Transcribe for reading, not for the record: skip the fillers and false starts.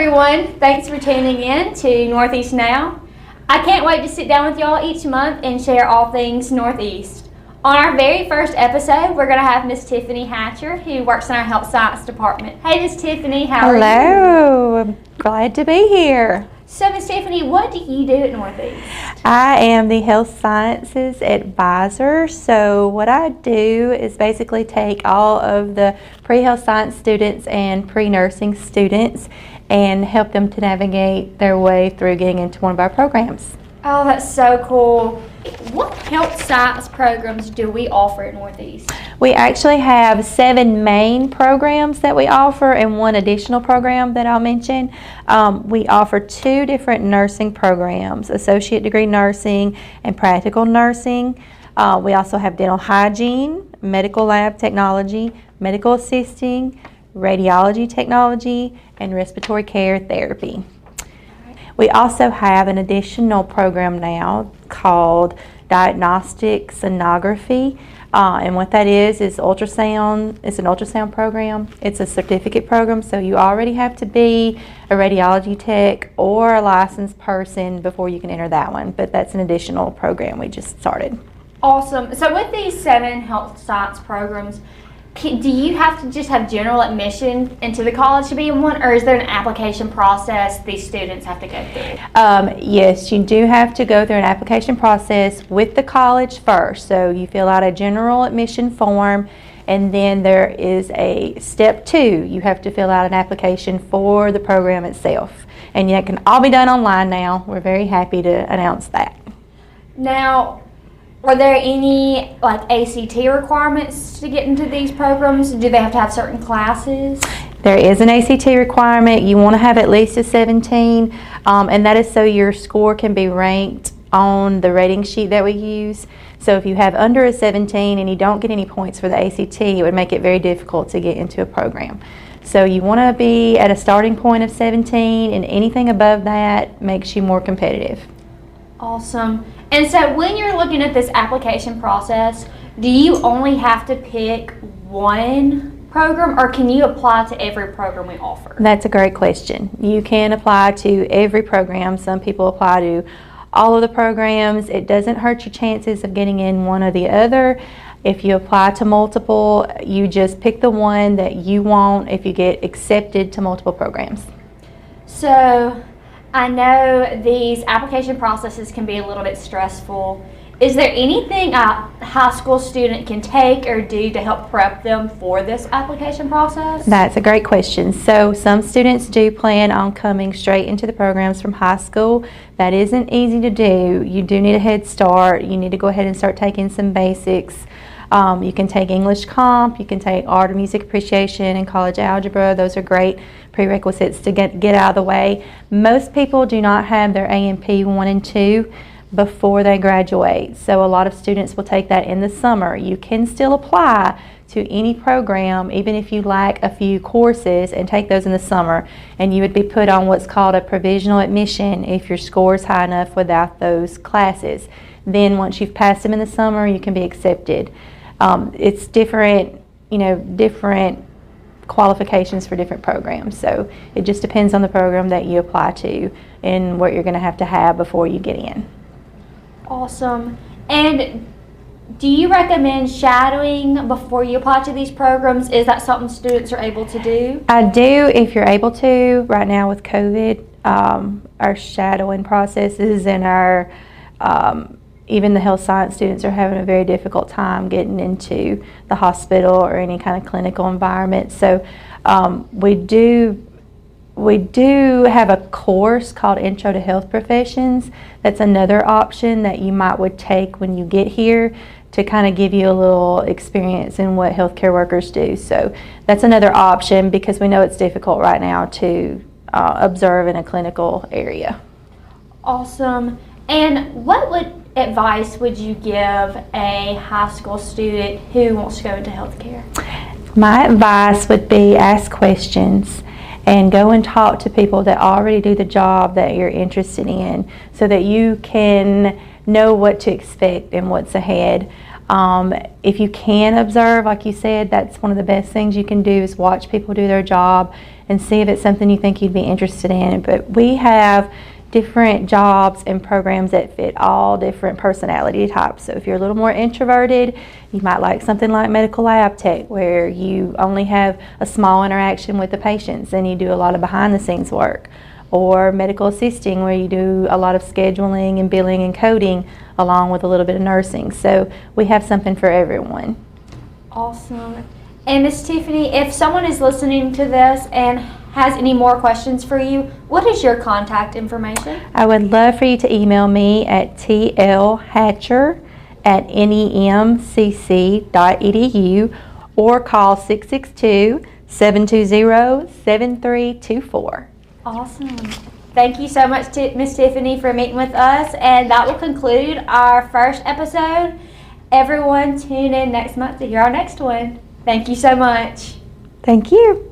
everyone, thanks for tuning in to Northeast Now. I can't wait to sit down with y'all each month and share all things Northeast. On our very first episode, we're going to have Miss Tiffany Hatcher, who works in our Health Science Department. Hey, Miss Tiffany, how are you? Hello, I'm glad to be here. So, Miss Tiffany, what do you do at Northeast? I am the Health Sciences Advisor. So what I do is basically take all of the pre-health science students and pre-nursing students and help them to navigate their way through getting into one of our programs. Oh, that's so cool. What health science programs do we offer at Northeast? We actually have 7 main programs that we offer and 1 additional program that I'll mention. We offer 2 different nursing programs, associate degree nursing and practical nursing. We also have dental hygiene, medical lab technology, medical assisting, radiology technology, and respiratory care therapy. We also have an additional program now called diagnostic sonography, and what that is ultrasound. It's an ultrasound program. It's a certificate program, so you already have to be a radiology tech or a licensed person before you can enter that one, but that's an additional program we just started. Awesome. So with these 7 health science programs, do you have to just have general admission into the college to be in one, or is there an application process these students have to go through? Yes, you do have to go through an application process with the college first. So you fill out a general admission form, and then there is a step 2. You have to fill out an application for the program itself. And that can all be done online now. We're very happy to announce that. Now, are there any ACT requirements to get into these programs? Do they have to have certain classes? There is an ACT requirement. You want to have at least a 17, and that is so your score can be ranked on the rating sheet that we use. So if you have under a 17 and you don't get any points for the ACT, it would make it very difficult to get into a program. So you want to be at a starting point of 17, and anything above that makes you more competitive. Awesome. And so when you're looking at this application process, do you only have to pick one program, or can you apply to every program we offer? That's a great question. You can apply to every program. Some people apply to all of the programs. It doesn't hurt your chances of getting in one or the other. If you apply to multiple, you just pick the one that you want if you get accepted to multiple programs. So I know these application processes can be a little bit stressful. Is there anything a high school student can take or do to help prep them for this application process? That's a great question. So some students do plan on coming straight into the programs from high school. That isn't easy to do. You do need a head start. You need to go ahead and start taking some basics. You can take English Comp, you can take Art or Music Appreciation and College Algebra. Those are great prerequisites to get out of the way. Most people do not have their A&P 1 and 2 before they graduate, so a lot of students will take that in the summer. You can still apply to any program even if you lack a few courses and take those in the summer, and you would be put on what's called a provisional admission if your score is high enough without those classes. Then once you've passed them in the summer, you can be accepted. It's different, different qualifications for different programs. So it just depends on the program that you apply to and what you're going to have before you get in. Awesome. And do you recommend shadowing before you apply to these programs? Is that something students are able to do? I do if you're able to. Right now with COVID, our shadowing processes and our even the health science students are having a very difficult time getting into the hospital or any kind of clinical environment. So we do have a course called Intro to Health Professions. That's another option that you would take when you get here to kind of give you a little experience in what healthcare workers do. So that's another option because we know it's difficult right now to observe in a clinical area. Awesome. And what advice would you give a high school student who wants to go into healthcare? My advice would be ask questions and go and talk to people that already do the job that you're interested in so that you can know what to expect and what's ahead. If you can observe, like you said, that's one of the best things you can do is watch people do their job and see if it's something you think you'd be interested in. But we have different jobs and programs that fit all different personality types. So if you're a little more introverted, you might like something like medical lab tech, where you only have a small interaction with the patients and you do a lot of behind the scenes work. Or medical assisting, where you do a lot of scheduling and billing and coding along with a little bit of nursing. So we have something for everyone. Awesome. And Miss Tiffany, if someone is listening to this and has any more questions for you, what is your contact information? I would love for you to email me at tlhatcher@nemcc.edu or call 662-720-7324. Awesome. Thank you so much, Miss Tiffany, for meeting with us. And that will conclude our first episode. Everyone tune in next month to hear our next one. Thank you so much. Thank you.